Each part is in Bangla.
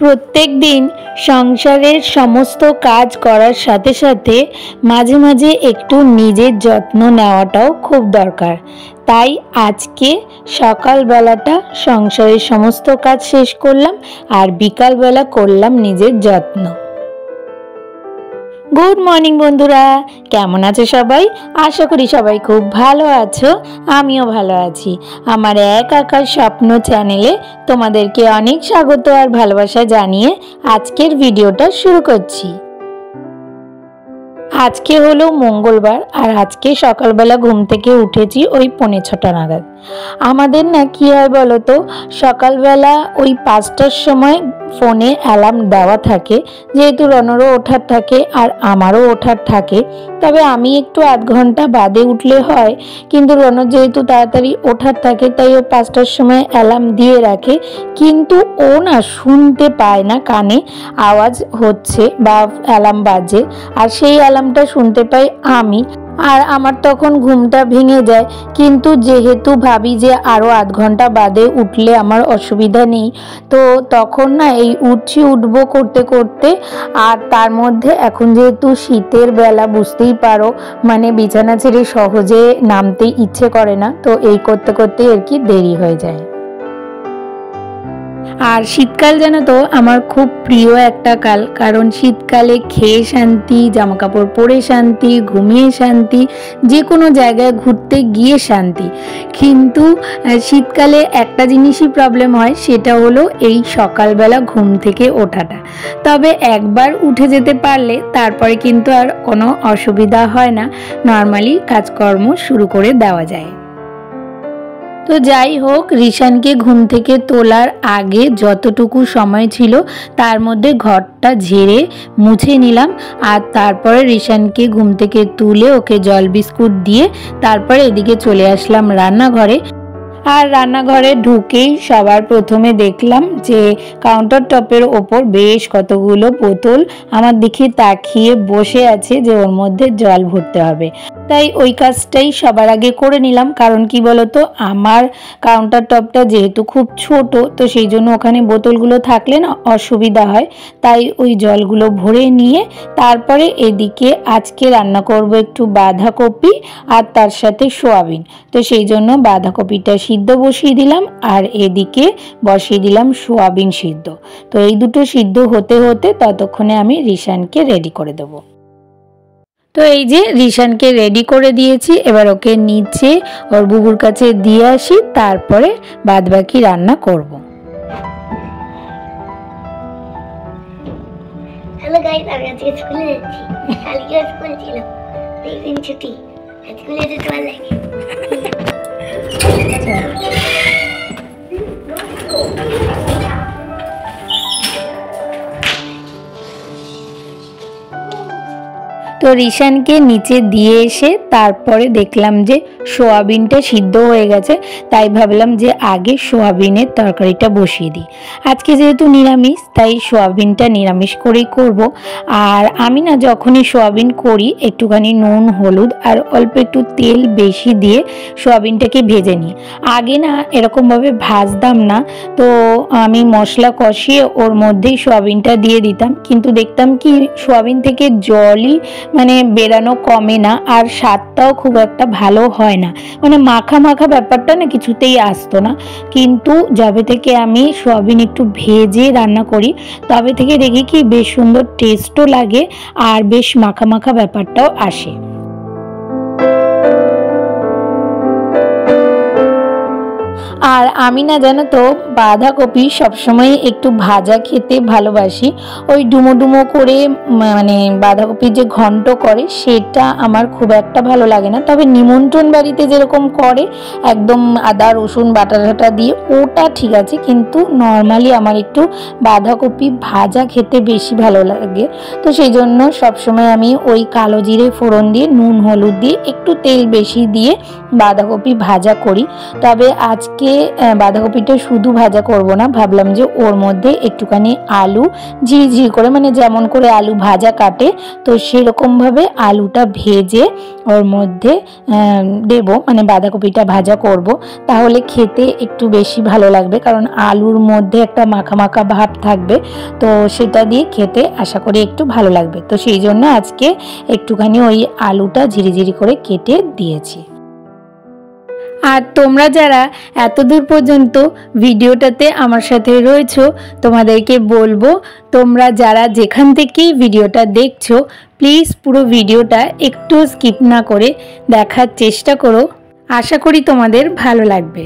প্রত্যেক দিন সংসারের সমস্ত কাজ করার সাথে সাথে মাঝে মাঝে একটু নিজের যত্ন নেওয়াটাও খুব দরকার। তাই আজকে সকালবেলাটা সংসারের সমস্ত কাজ শেষ করলাম আর বিকালবেলা করলাম নিজের যত্ন। গুড মর্নিং বন্ধুরা, কেমন আছো সবাই? আশা করি সবাই খুব ভালো আছো, আমিও ভালো আছি। আমার এক আকার স্বপ্ন চ্যানেলে তোমাদেরকে অনেক স্বাগত আর ভালোবাসা জানিয়ে আজকের ভিডিওটা শুরু করছি। আজকে হলো মঙ্গলবার আর আজকে সকালবেলা ঘুম থেকে উঠেছি ওই 5:45 নাগাদ। আমাদের না কি হয় বলো তো, সকালবেলা ওই 5টার সময় ফোনে অ্যালার্ম দেওয়া থাকে, যেহেতু রনরও ওঠার থাকে আর আমারও ওঠার থাকে। তবে আমি একটু আধ ঘন্টা বাদে উঠলে হয়, কিন্তু রনর যেহেতু তাড়াতাড়ি ওঠার থাকে তাই ও 5টার সময় অ্যালার্ম দিয়ে রাখে। কিন্তু ও না শুনতে পায় না, কানে আওয়াজ হচ্ছে বা অ্যালার্ম বাজে, আর সেই অ্যালার্মটা শুনতে পাই আমি, আর আমার তখন ঘুমটা ভেঙে যায়। কিন্তু যেহেতু ভাবি যে আরও আধ ঘন্টা বাদে উঠলে আমার অসুবিধা নেই, তো তখন না এই উঠবো করতে করতে, আর তার মধ্যে এখন যেহেতু শীতের বেলা বুঝতেই পারো, মানে বিছানা ছেড়ে সহজে নামতে ইচ্ছে করে না, তো এই করতে করতে আর কি দেরি হয়ে যায়। আর শীতকাল জানো তো আমার খুব প্রিয় একটা কাল, কারণ শীতকালে খেয়ে শান্তি, জামা কাপড় পরে শান্তি, ঘুমিয়ে শান্তি, যে কোনো জায়গায় ঘুরতে গিয়ে শান্তি। কিন্তু শীতকালে একটা জিনিসই প্রবলেম হয়, সেটা হলো এই সকালবেলা ঘুম থেকে ওঠাটা। তবে একবার উঠে যেতে পারলে তারপরে কিন্তু আর কোনো অসুবিধা হয় না, নর্মালি কাজকর্ম শুরু করে দেওয়া যায়। তো যাই হোক, রিশানকে ঘুম থেকে তোলার আগে যতটুকু সময় ছিল তার মধ্যে ঘরটা ঝেড়ে মুছে নিলাম, আর তারপরে রিশানকে ঘুম থেকে তুলে ওকে জল বিস্কুট দিয়ে তারপরে এদিকে চলে আসলাম রান্নাঘরে। আর রান্নাঘরে ঢুকেই সবার প্রথমে দেখলাম যে কাউন্টার টপের ওপর বেশ কতগুলো বোতল আমার দিকে তাকিয়ে বসে আছে যে ওর মধ্যে জল ভরতে হবে। তাই ওই কাজটাই সবার আগে করে নিলাম, কারণ কি বলতো, আমার কাউন্টার টপটা যেহেতু খুব ছোট, তো সেই জন্য ওখানে বোতলগুলো থাকলে না অসুবিধা হয়। তাই ওই জলগুলো ভরে নিয়ে তারপরে এদিকে আজকে রান্না করব একটু বাঁধাকপি আর তার সাথে সোয়াবিন। তো সেই জন্য বাঁধাকপিটা সিদ্ধ বসিয়ে দিলাম আর এদিকে বসিয়ে দিলাম সোয়াবিন সিদ্ধ। তো এই দুটো সিদ্ধ হতে হতে ততক্ষণে আমি রিশানকে রেডি করে দেবো। তো এই যে রিশানকে রেডি করে দিয়েছি, এবার ওকে নিচে ওর বুবুর কাছে দিয়ে আসি, তারপরে বাদবাকি রান্না করব। হ্যালো গাইস, আমি আজকে স্কুলে যাচ্ছি। কালকে স্কুল ছিল, এই দিন ছুটি। স্কুলে যেতে ভালো লাগে। তো রিশানকে নিচে দিয়ে এসে তারপরে দেখলাম যে সোয়াবিনটা সিদ্ধ হয়ে গেছে, তাই ভাবলাম যে আগে সোয়াবিনের তরকারিটা বসিয়ে দিই। আজকে যেহেতু নিরামিষ, তাই সোয়াবিনটা নিরামিষ করেই করব। আর আমি না যখনই সোয়াবিন করি একটুখানি নুন, হলুদ আর অল্প একটু তেল বেশি দিয়ে সোয়াবিনটাকে ভেজে নিই। আগে না এরকমভাবে ভাজতাম না, তো আমি মশলা কষিয়ে ওর মধ্যেই সোয়াবিনটা দিয়ে দিতাম, কিন্তু দেখতাম কি সোয়াবিন থেকে জলই মানে বেরানো কমে না, আর স্বাদটাও খুব একটা ভালো হয় না, মানে মাখা মাখা ব্যাপারটা না কিছুতেই আসতো না। কিন্তু যবে থেকে আমি সোয়াবিন একটু ভেজে রান্না করি, তবে থেকে দেখি কি বেশ সুন্দর টেস্টও লাগে আর বেশ মাখা মাখা ব্যাপারটাও আসে। আর আমি না জানো তো বাঁধাকপি সবসময় একটু ভাজা খেতে ভালোবাসি। ওই ডুমো ডুমো করে মানে বাঁধাকপির যে ঘন্ট করে সেটা আমার খুব একটা ভালো লাগে না। তবে নিমন্ত্রণ বাড়িতে যেরকম করে একদম আদা রসুন বাটা টাটা দিয়ে, ওটা ঠিক আছে, কিন্তু নর্মালি আমার একটু বাঁধাকপি ভাজা খেতে বেশি ভালো লাগে। তো সেই জন্য সবসময় আমি ওই কালো জিরে ফোড়ন দিয়ে নুন হলুদ দিয়ে একটু তেল বেশি দিয়ে বাঁধাকপি ভাজা করি। তবে আজকে আজকে বাঁধাকপিটা শুধু ভাজা করব না, ভাবলাম যে ওর মধ্যে একটুখানি আলু ঝিরিঝিরি করে, মানে যেমন করে আলু ভাজা কাটে তো সেরকমভাবে আলুটা ভেজে ওর মধ্যে দেব, মানে বাঁধাকপিটা ভাজা করব, তাহলে খেতে একটু বেশি ভালো লাগবে। কারণ আলুর মধ্যে একটা মাখা মাখা ভাব থাকবে, তো সেটা দিয়ে খেতে আশা করি একটু ভালো লাগবে। তো সেই জন্য আজকে একটুখানি ওই আলুটা ঝিরিঝিরি করে কেটে দিয়েছি। আর তোমরা যারা এত দূর পর্যন্ত ভিডিওটাতে আমার সাথে রয়েছো, তোমাদেরকে বলবো তোমরা যারা যেখান থেকেই ভিডিওটা দেখছো প্লিজ পুরো ভিডিওটা একটু স্কিপ না করে দেখার চেষ্টা করো, আশা করি তোমাদের ভালো লাগবে।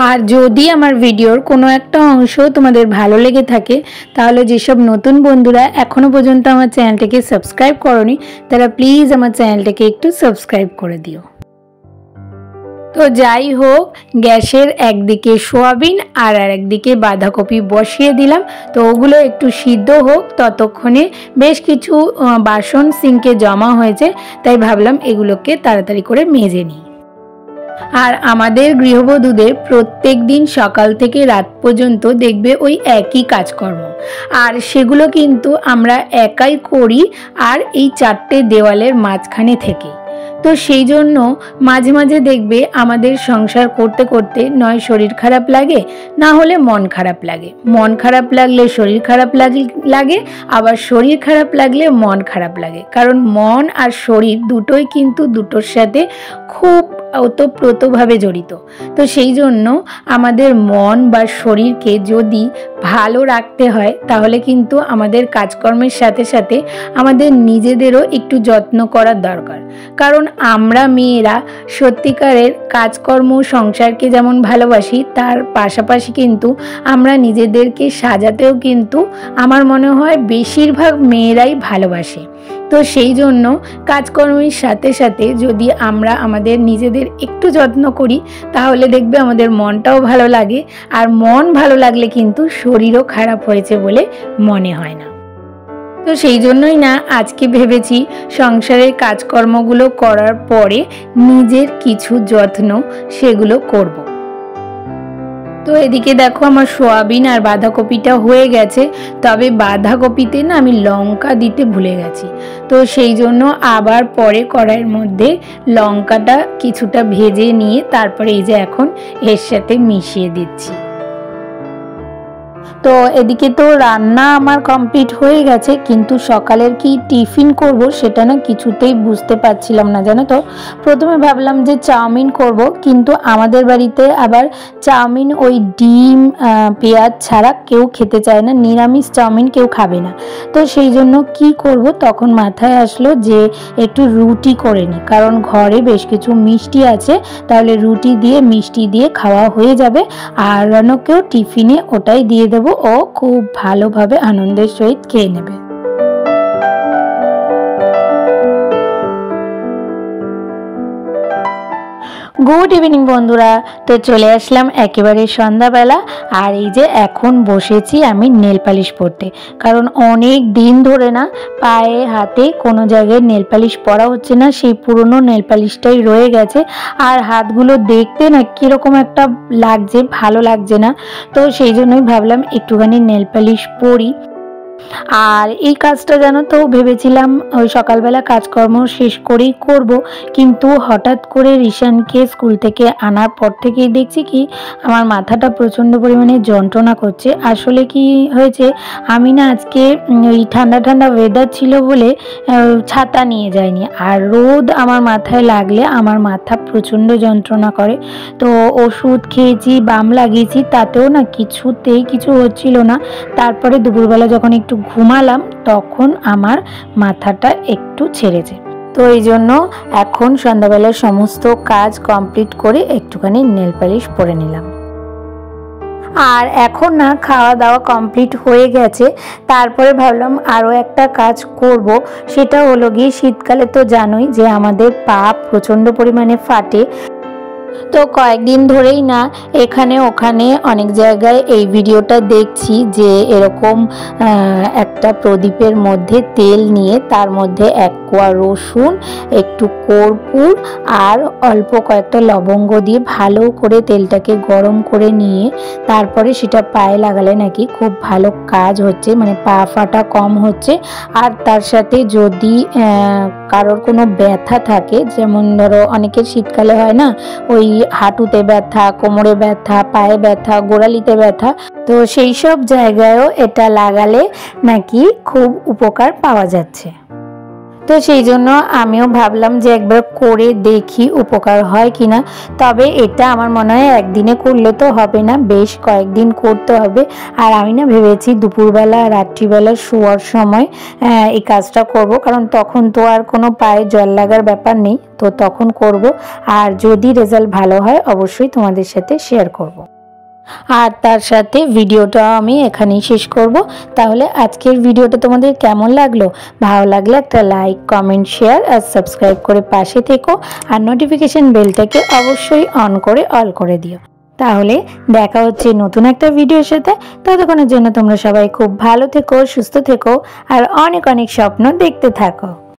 আর যদি আমার ভিডিওর কোনো একটা অংশ তোমাদের ভালো লেগে থাকে তাহলে যেসব নতুন বন্ধুরা এখনও পর্যন্ত আমার চ্যানেলটাকে সাবস্ক্রাইব করোনি তারা প্লিজ আমার চ্যানেলটাকে একটু সাবস্ক্রাইব করে দিও। তো যাই হোক, গ্যাসের একদিকে সোয়াবিন আর একদিকে বাঁধাকপি বসিয়ে দিলাম। তো ওগুলো একটু সিদ্ধ হোক, ততক্ষণে বেশ কিছু বাসন সিঙ্কে জমা হয়েছে, তাই ভাবলাম এগুলোকে তাড়াতাড়ি করে মেজে নিই। আর আমাদের গৃহবধূদের প্রত্যেক দিন সকাল থেকে রাত পর্যন্ত দেখবে ওই একই কাজকর্ম, আর সেগুলো কিন্তু আমরা একাই করি, আর এই চারটে দেওয়ালের মাঝখানে থেকে। তো সেই জন্য মাঝে মাঝে দেখবে আমাদের সংসার করতে করতে নয় শরীর খারাপ লাগে, না হলে মন খারাপ লাগে। মন খারাপ লাগলে শরীর খারাপ লাগে, আবার শরীর খারাপ লাগলে মন খারাপ লাগে। কারণ মন আর শরীর দুটোই কিন্তু দুটোর সাথে খুব ওতপ্রোতভাবে জড়িত। তো সেই জন্য আমাদের মন বা শরীরকে যদি ভালো রাখতে হয় তাহলে কিন্তু আমাদের কাজকর্মের সাথে সাথে আমাদের নিজেদেরও একটু যত্ন করার দরকার। কারণ আমরা মেয়েরা সত্যিকারের কাজকর্ম সংসারকে যেমন ভালোবাসি, তার পাশাপাশি কিন্তু আমরা নিজেদেরকে সাজাতেও কিন্তু আমার মনে হয় বেশিরভাগ মেয়েরাই ভালোবাসে। তো সেই জন্য কাজকর্মের সাথে সাথে যদি আমরা আমাদের নিজেদের একটু যত্ন করি তাহলে দেখবে আমাদের মনটাও ভালো লাগে, আর মন ভালো লাগলে কিন্তু শরীরও খারাপ হয়েছে বলে মনে হয় না। তো সেই জন্যই না আজকে ভেবেছি সংসারের কাজকর্মগুলো করার পরে নিজের কিছু যত্ন সেগুলো করব। তো এদিকে দেখো আমার সোয়াবিন আর বাঁধাকপিটা হয়ে গেছে, তবে বাঁধাকপিতে না আমি লঙ্কা দিতে ভুলে গেছি। তো সেই জন্য আবার পরে কড়াইয়ের মধ্যে লঙ্কাটা কিছুটা ভেজে নিয়ে তারপরে এই যে এখন এর সাথে মিশিয়ে দিচ্ছি। তো এদিকে তো রান্না আমার কমপ্লিট হয়ে গেছে, কিন্তু সকালের কি টিফিন করব সেটা না কিছুতেই বুঝতে পারছিলাম না, জানো তো। প্রথমে ভাবলাম যে চাউমিন করব, কিন্তু আমাদের বাড়িতে আবার চাউমিন ওই ডিম পেঁয়াজ ছাড়া কেউ খেতে চায় না, নিরামিষ চাউমিন কেউ খাবে না। তো সেই জন্য কি করব, তখন মাথায় আসলো যে একটু রুটি করে নিই, কারণ ঘরে বেশ কিছু মিষ্টি আছে, তাহলে রুটি দিয়ে মিষ্টি দিয়ে খাওয়া হয়ে যাবে, আর রানকেও টিফিনে ওটাই দিয়ে দেবো, ও খুব ভালোভাবে আনন্দের সহিত খেয়ে নেবে। গুড ইভিনিং বন্ধুরা, তো চলে আসলাম একেবারে সন্ধ্যাবেলা, আর এই যে এখন বসেছি আমি নেল পালিশ পরতে, কারণ অনেক দিন ধরে না পায়ে হাতে কোনো জায়গায় নেল পালিশ পরা হচ্ছে না, সেই পুরনো নেল পালিশটাই রয়ে গেছে, আর হাতগুলো দেখতে না কীরকম একটা লাগছে, ভালো লাগছে না। তো সেই জন্যই ভাবলাম একটুখানি নেল পালিশ পরি। আর এই কাজটা জানো তো ভেবেছিলাম ওই সকালবেলা কাজকর্ম শেষ করেই করব, কিন্তু হঠাৎ করে রিশানকে স্কুল থেকে আনার পর থেকেই দেখছি কি আমার মাথাটা প্রচণ্ড পরিমাণে যন্ত্রণা করছে। আসলে কি হয়েছে, আমি না আজকে ওই ঠান্ডা ঠান্ডা ওয়েদার ছিল বলে ছাতা নিয়ে যাইনি, আর রোদ আমার মাথায় লাগলে আমার মাথা প্রচণ্ড যন্ত্রণা করে। তো ওষুধ খেয়েছি, বাম লাগিয়েছি, তাতেও না কিছুতেই কিছু হচ্ছিল না। তারপরে দুপুরবেলা যখন একটু ঘুমালাম তখন আমার মাথাটা একটু ছেড়েছে। তো এই জন্য এখন সন্ধ্যাবেলার সমস্ত কাজ কমপ্লিট করে একটুখানি নেল পালিশ পরে নিলাম। আর এখন না খাওয়া দাওয়া কমপ্লিট হয়ে গেছে, তারপরে ভাবলাম আরও একটা কাজ করব, সেটা হলো গিয়ে শীতকালে তো জানোই যে আমাদের পা প্রচণ্ড পরিমাণে ফাটে। তো কয়েকদিন ধরেই না এখানে ওখানে অনেক জায়গায় এই ভিডিওটা দেখছি যে এরকম একটা প্রদীপের মধ্যে তেল নিয়ে তার মধ্যে 1 কোয়া রসুন, একটু কর্পূর আর অল্প কয়েকটা লবঙ্গ দিয়ে ভালো করে তেলটাকে গরম করে নিয়ে তারপরে সেটা পায়ে লাগালে নাকি খুব ভালো কাজ হচ্ছে, মানে পা ফাটা কম হচ্ছে। আর তার সাথে যদি কারোর কোনো ব্যথা থাকে, যেমন ধরো অনেকের শীতকালে হয় না ওই হাঁটুতে ব্যথা, কোমরে ব্যথা, পায়ে ব্যথা, গোড়ালিতে ব্যথা, তো সেই সব জায়গায়ও এটা লাগালে নাকি খুব উপকার পাওয়া যাচ্ছে। তো সেই জন্য আমিও ভাবলাম যে একবার করে দেখি উপকার হয় কিনা। তবে এটা আমার মনে হয় একদিনে করলে তো হবে না, বেশ কয়েকদিন করতে হবে। আর আমি না ভেবেছি দুপুরবেলা রাত্রিবেলা শোয়ার সময় এই কাজটা করব, কারণ তখন তো আর কোনো পায়ে জল লাগার ব্যাপার নেই, তো তখন করব। আর যদি রেজাল্ট ভালো হয় অবশ্যই তোমাদের সাথে শেয়ার করব। আর তার সাথে ভিডিওটা আমি এখানেই শেষ করব। তাহলে আজকের ভিডিওটা তোমাদের কেমন লাগলো? ভালো লাগলে একটা লাইক, কমেন্ট, শেয়ার আর সাবস্ক্রাইব করে পাশে থেকো। আর নোটিফিকেশন বেলটাকে অবশ্যই অন করে অল করে দিও। তাহলে দেখা হচ্ছে নতুন একটা ভিডিওর সাথে। ততক্ষণের জন্য তোমরা সবাই খুব ভালো থেকো, সুস্থ থেকো আর অনেক অনেক স্বপ্ন দেখতে থাকো।